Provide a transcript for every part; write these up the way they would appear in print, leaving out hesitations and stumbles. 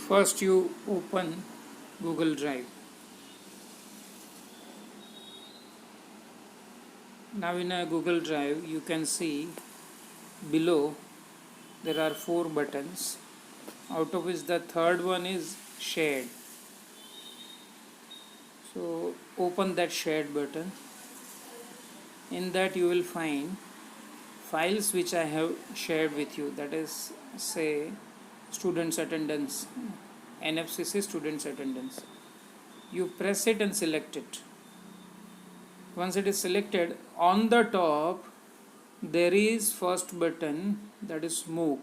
First you open Google Drive. Now in a Google Drive you can see below there are 4 buttons, out of which the third one is shared. So open that shared button. In that you will find files which I have shared with you, that is say students attendance, NFCC students attendance. You press it and select it. Once it is selected, on the top there is first button, that is move.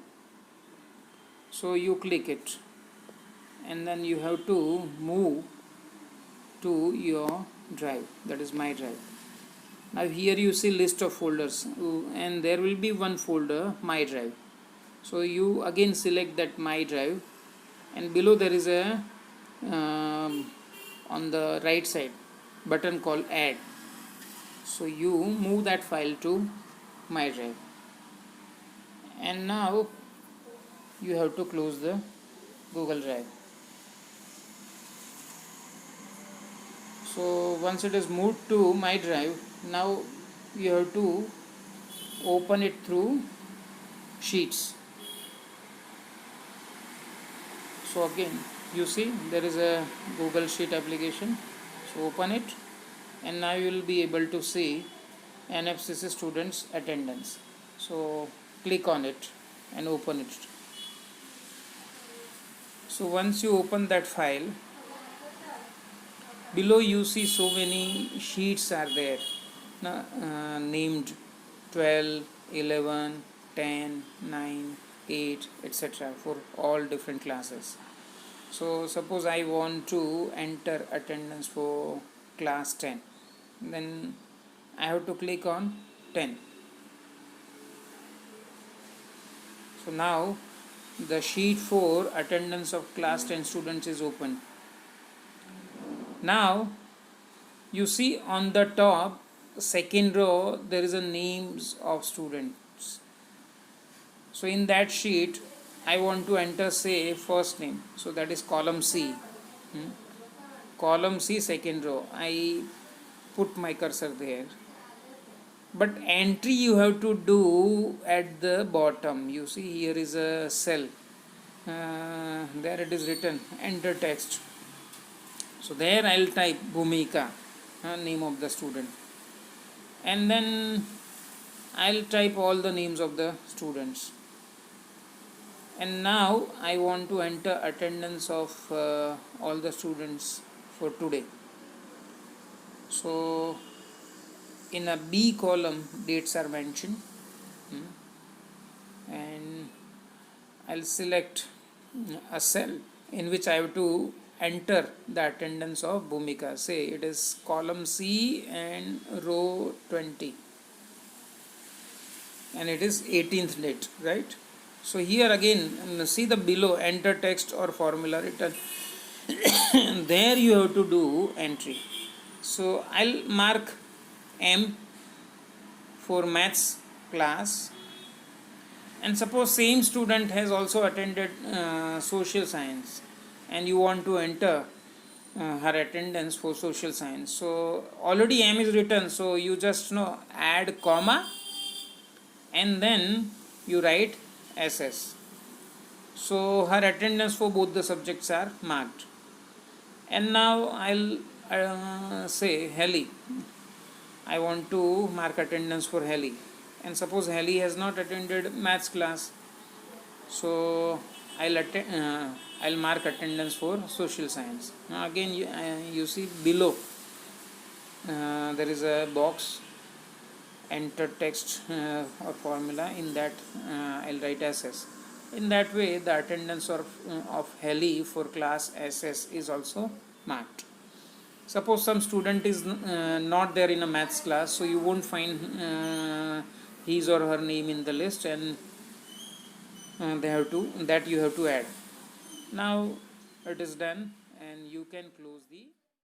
So you click it and then you have to move to your drive, that is my drive. Now here you see list of folders and there will be one folder, my drive. So you again select that my drive, and below there is a on the right side button called add. So you move that file to my drive, and now you have to close the Google Drive. So once it is moved to my drive, now you have to open it through Sheets. So again you see there is a Google Sheet application. So open it, and now you will be able to see NFCC students attendance. So click on it and open it. So once you open that file, below you see so many sheets are there, named 12, 11, 10, 9, 8, etc. for all different classes. So suppose I want to enter attendance for class 10, then I have to click on 10. So now the sheet for attendance of class 10 students is open. Now you see on the top second row there is a names of students. So in that sheet I want to enter say first name, so that is column C. Column C, second row. I put my cursor there, but entry you have to do at the bottom. You see here is a cell, there it is written enter text. So there I'll type Bhumika, name of the student, and then I'll type all the names of the students. And now I want to enter attendance of all the students for today. So in a B column dates are mentioned, and I'll select a cell in which I have to enter the attendance of Bhumika. Say it is column C and row 20, and it is 18th date, right? So here again see the below enter text or formula written. There you have to do entry. So I'll mark M for maths class, and suppose same student has also attended social science and you want to enter her attendance for social science. So already M is written, so you just add comma and then you write SS. So her attendance for both the subjects are marked. And now I'll say Heli. I want to mark attendance for Heli, and suppose Heli has not attended maths class, so I'll mark attendance for social science. Now again you see below there is a box, enter text or formula. In that I'll write SS. In that way the attendance of Heli for class SS is also marked. Suppose some student is not there in a maths class, so you won't find his or her name in the list, and you have to add. Now it is done, and you can close the